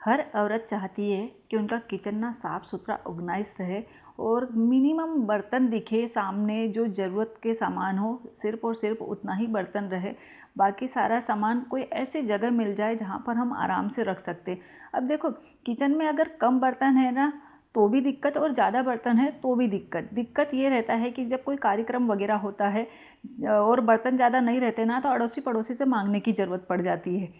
हर औरत चाहती है कि उनका किचन ना साफ़ सुथरा ऑर्गेनाइज रहे और मिनिमम बर्तन दिखे सामने, जो ज़रूरत के सामान हो सिर्फ़ और सिर्फ उतना ही बर्तन रहे, बाकी सारा सामान कोई ऐसी जगह मिल जाए जहाँ पर हम आराम से रख सकते हैं। अब देखो, किचन में अगर कम बर्तन है ना तो भी दिक्कत, और ज़्यादा बर्तन है तो भी दिक्कत ये रहता है कि जब कोई कार्यक्रम वगैरह होता है और बर्तन ज़्यादा नहीं रहते ना, तो अड़ोसी पड़ोसी से मांगने की ज़रूरत पड़ जाती है।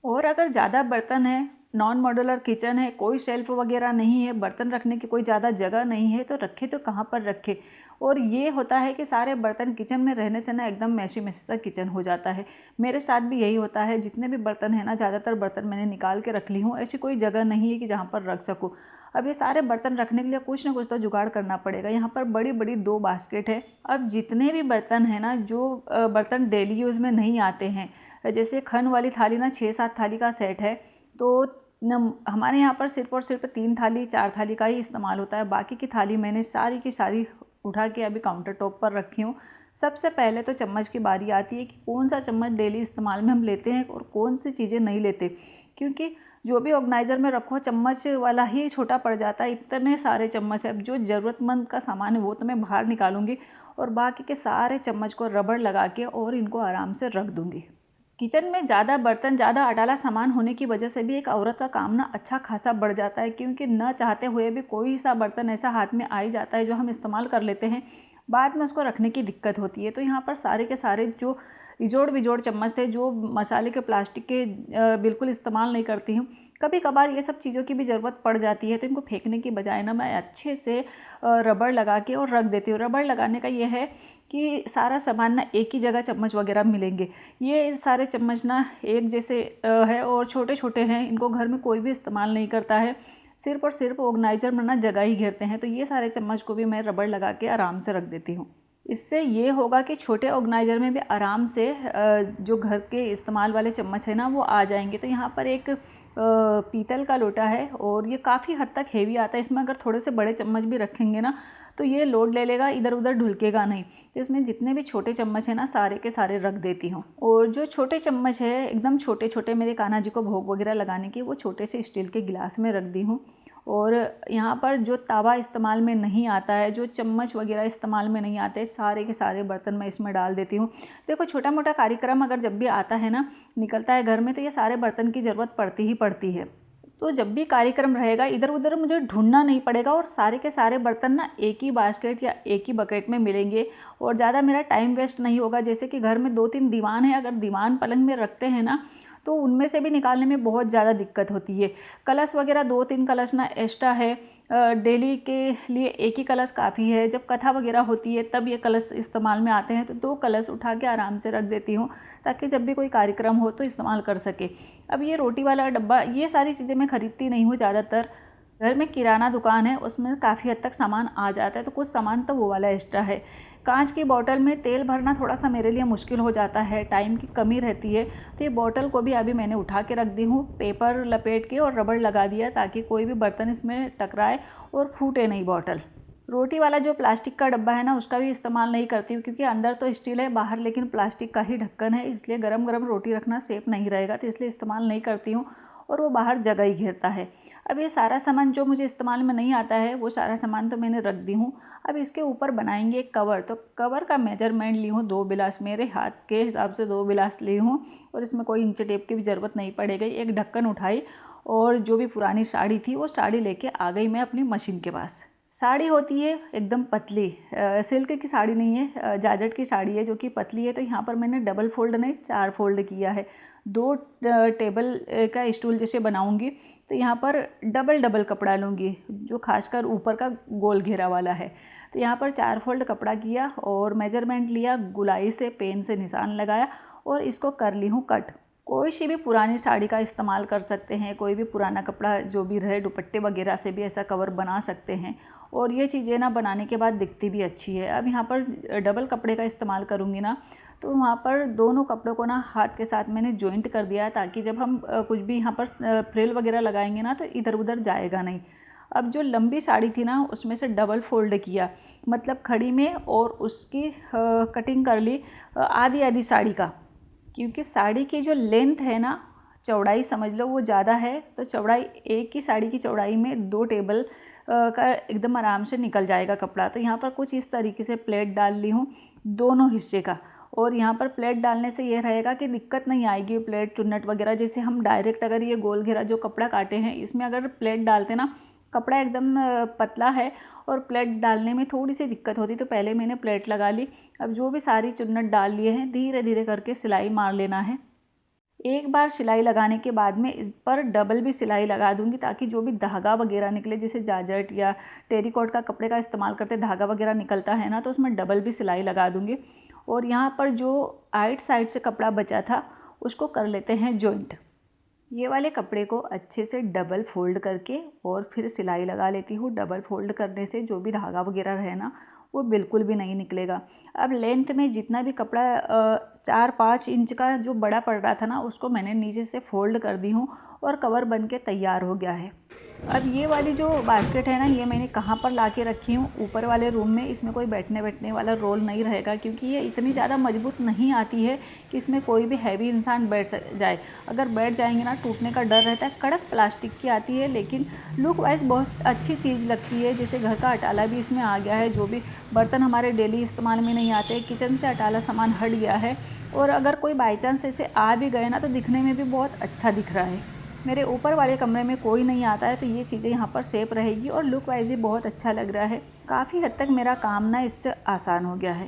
और अगर ज़्यादा बर्तन है, नॉन मॉड्यूलर किचन है, कोई शेल्फ वगैरह नहीं है, बर्तन रखने की कोई ज़्यादा जगह नहीं है, तो रखे तो कहाँ पर रखे। और ये होता है कि सारे बर्तन किचन में रहने से ना एकदम मैसी मैसी सा किचन हो जाता है। मेरे साथ भी यही होता है, जितने भी बर्तन है ना, ज़्यादातर बर्तन मैंने निकाल के रख ली हूँ, ऐसी कोई जगह नहीं है कि जहाँ पर रख सकूँ। अब ये सारे बर्तन रखने के लिए कुछ ना कुछ तो जुगाड़ करना पड़ेगा। यहाँ पर बड़ी बड़ी 2 बास्केट है। अब जितने भी बर्तन हैं ना, जो बर्तन डेली यूज़ में नहीं आते हैं, जैसे खन वाली थाली ना 6-7 थाली का सेट है, तो हमारे यहाँ पर सिर्फ और सिर्फ 3 थाली 4 थाली का ही इस्तेमाल होता है। बाकी की थाली मैंने सारी की सारी उठा के अभी काउंटर टॉप पर रखी हूँ। सबसे पहले तो चम्मच की बारी आती है कि कौन सा चम्मच डेली इस्तेमाल में हम लेते हैं और कौन सी चीज़ें नहीं लेते, क्योंकि जो भी ऑर्गेनाइज़र में रखो चम्मच वाला ही छोटा पड़ जाता है। इतने सारे चम्मच है, अब जो ज़रूरतमंद का सामान है वो तो मैं बाहर निकालूंगी और बाकी के सारे चम्मच को रबड़ लगा के और इनको आराम से रख दूंगी। किचन में ज़्यादा बर्तन, ज़्यादा अटाला सामान होने की वजह से भी एक औरत का काम ना अच्छा खासा बढ़ जाता है, क्योंकि न चाहते हुए भी कोई सा बर्तन ऐसा हाथ में आ ही जाता है जो हम इस्तेमाल कर लेते हैं, बाद में उसको रखने की दिक्कत होती है। तो यहाँ पर सारे के सारे जो इजोड़ विजोड़ चम्मच थे, जो मसाले के प्लास्टिक के बिल्कुल इस्तेमाल नहीं करती हूँ, कभी कभार ये सब चीज़ों की भी ज़रूरत पड़ जाती है, तो इनको फेंकने की बजाय ना मैं अच्छे से रबड़ लगा के और रख देती हूँ। रबड़ लगाने का ये है कि सारा सामान ना एक ही जगह चम्मच वगैरह मिलेंगे। ये सारे चम्मच ना एक जैसे है और छोटे छोटे हैं, इनको घर में कोई भी इस्तेमाल नहीं करता है, सिर्फ और सिर्फ ऑर्गेनाइजर में ना जगह ही घेरते हैं। तो ये सारे चम्मच को भी मैं रबड़ लगा के आराम से रख देती हूँ। इससे ये होगा कि छोटे ऑर्गेनाइजर में भी आराम से जो घर के इस्तेमाल वाले चम्मच है ना वो आ जाएंगे। तो यहाँ पर एक पीतल का लोटा है और ये काफ़ी हद तक हेवी आता है। इसमें अगर थोड़े से बड़े चम्मच भी रखेंगे ना तो ये लोड ले लेगा, इधर उधर ढुलकेगा नहीं। तो इसमें जितने भी छोटे चम्मच है ना सारे के सारे रख देती हूँ। और जो छोटे चम्मच है एकदम छोटे छोटे, मेरे कान्हा जी को भोग वगैरह लगाने के, वो छोटे से स्टील के गिलास में रख दी हूँ। और यहाँ पर जो तवा इस्तेमाल में नहीं आता है, जो चम्मच वगैरह इस्तेमाल में नहीं आते, सारे के सारे बर्तन मैं इसमें डाल देती हूँ। देखो, छोटा मोटा कार्यक्रम अगर जब भी आता है ना, निकलता है घर में, तो ये सारे बर्तन की ज़रूरत पड़ती ही पड़ती है। तो जब भी कार्यक्रम रहेगा इधर उधर मुझे ढूंढना नहीं पड़ेगा और सारे के सारे बर्तन ना एक ही बास्केट या एक ही बकेट में मिलेंगे और ज़्यादा मेरा टाइम वेस्ट नहीं होगा। जैसे कि घर में 2-3 दीवान है, अगर दीवान पलंग में रखते हैं ना तो उनमें से भी निकालने में बहुत ज़्यादा दिक्कत होती है। कलश वगैरह 2-3 कलश ना एक्स्ट्रा है, डेली के लिए एक ही कलश काफ़ी है। जब कथा वगैरह होती है तब ये कलश इस्तेमाल में आते हैं, तो 2 कलश उठा के आराम से रख देती हूँ ताकि जब भी कोई कार्यक्रम हो तो इस्तेमाल कर सके। अब ये रोटी वाला डब्बा, ये सारी चीज़ें मैं ख़रीदती नहीं हूँ ज़्यादातर। घर में किराना दुकान है, उसमें काफ़ी हद तक सामान आ जाता है, तो कुछ सामान तो वो वाला एक्स्ट्रा है। कांच की बोतल में तेल भरना थोड़ा सा मेरे लिए मुश्किल हो जाता है, टाइम की कमी रहती है, तो ये बोतल को भी अभी मैंने उठा के रख दी हूँ, पेपर लपेट के और रबड़ लगा दिया ताकि कोई भी बर्तन इसमें टकराए और फूटे नहीं बोतल। रोटी वाला जो प्लास्टिक का डब्बा है ना उसका भी इस्तेमाल नहीं करती हूँ, क्योंकि अंदर तो स्टील है, बाहर लेकिन प्लास्टिक का ही ढक्कन है, इसलिए गरम गरम रोटी रखना सेफ नहीं रहेगा, तो इसलिए इस्तेमाल नहीं करती हूँ और वो बाहर जगह ही घेरता है। अब ये सारा सामान जो मुझे इस्तेमाल में नहीं आता है वो सारा सामान तो मैंने रख दी हूँ। अब इसके ऊपर बनाएंगे एक कवर, तो कवर का मेजरमेंट ली हूँ 2 गिलास, मेरे हाथ के हिसाब से 2 गिलास ली हूँ और इसमें कोई इंच टेप की भी ज़रूरत नहीं पड़ेगी। एक ढक्कन उठाई और जो भी पुरानी साड़ी थी वो साड़ी लेके आ गई मैं अपनी मशीन के पास। साड़ी होती है एकदम पतली, सिल्क की साड़ी नहीं है, जाजट की साड़ी है जो कि पतली है। तो यहाँ पर मैंने डबल फोल्ड नहीं 4 फोल्ड किया है। 2 टेबल का स्टूल जैसे बनाऊंगी तो यहाँ पर डबल डबल कपड़ा लूँगी, जो खासकर ऊपर का गोल घेरा वाला है। तो यहाँ पर 4 फोल्ड कपड़ा किया और मेजरमेंट लिया, गुलाई से पेन से निशान लगाया और इसको कर ली हूँ कट। कोई सी भी पुरानी साड़ी का इस्तेमाल कर सकते हैं, कोई भी पुराना कपड़ा जो भी रहे, दुपट्टे वगैरह से भी ऐसा कवर बना सकते हैं और ये चीज़ें ना बनाने के बाद दिखती भी अच्छी है। अब यहाँ पर डबल कपड़े का इस्तेमाल करूँगी ना तो वहाँ पर दोनों कपड़ों को ना हाथ के साथ मैंने जॉइंट कर दिया ताकि जब हम कुछ भी यहाँ पर फ्रिल वगैरह लगाएंगे ना तो इधर उधर जाएगा नहीं। अब जो लंबी साड़ी थी ना उसमें से डबल फोल्ड किया, मतलब खड़ी में, और उसकी कटिंग कर ली आधी आधी साड़ी का, क्योंकि साड़ी की जो लेंथ है ना चौड़ाई समझ लो वो ज़्यादा है, तो चौड़ाई एक ही साड़ी की चौड़ाई में 2 टेबल का एकदम आराम से निकल जाएगा कपड़ा। तो यहाँ पर कुछ इस तरीके से प्लेट डाल ली हूँ दोनों हिस्से का। और यहाँ पर प्लेट डालने से ये रहेगा कि दिक्कत नहीं आएगी प्लेट चुन्नट वगैरह। जैसे हम डायरेक्ट अगर ये गोल घेरा जो कपड़ा काटे हैं इसमें अगर प्लेट डालते ना, कपड़ा एकदम पतला है और प्लेट डालने में थोड़ी सी दिक्कत होती, तो पहले मैंने प्लेट लगा ली। अब जो भी सारी चुन्नट डाल लिए हैं धीरे धीरे करके सिलाई मार लेना है। एक बार सिलाई लगाने के बाद में इस पर डबल भी सिलाई लगा दूंगी, ताकि जो भी धागा वगैरह निकले, जैसे जाजट या टेरिकॉट का कपड़े का इस्तेमाल करते धागा वगैरह निकलता है ना, तो उसमें डबल भी सिलाई लगा दूंगी। और यहाँ पर जो आइट साइड से कपड़ा बचा था उसको कर लेते हैं जॉइंट। ये वाले कपड़े को अच्छे से डबल फोल्ड करके और फिर सिलाई लगा लेती हूँ। डबल फोल्ड करने से जो भी धागा वगैरह रहे ना वो बिल्कुल भी नहीं निकलेगा। अब लेंथ में जितना भी कपड़ा 4-5 इंच का जो बड़ा पड़ रहा था ना, उसको मैंने नीचे से फोल्ड कर दी हूँ और कवर बन के तैयार हो गया है। अब ये वाली जो बास्केट है ना, ये मैंने कहाँ पर ला के रखी हूँ, ऊपर वाले रूम में। इसमें कोई बैठने वाला रोल नहीं रहेगा, क्योंकि ये इतनी ज़्यादा मजबूत नहीं आती है कि इसमें कोई भी हैवी इंसान बैठ जाए। अगर बैठ जाएंगे ना, टूटने का डर रहता है। कड़क प्लास्टिक की आती है, लेकिन लुक वाइज बहुत अच्छी चीज़ लगती है। जैसे घर का अटाला भी इसमें आ गया है, जो भी बर्तन हमारे डेली इस्तेमाल में नहीं आते, किचन से अटाला सामान हट गया है। और अगर कोई बाई चांस ऐसे आ भी गए ना, तो दिखने में भी बहुत अच्छा दिख रहा है। मेरे ऊपर वाले कमरे में कोई नहीं आता है, तो ये चीज़ें यहाँ पर सेफ रहेगी और लुक वाइज भी बहुत अच्छा लग रहा है। काफ़ी हद तक मेरा काम ना इससे आसान हो गया है।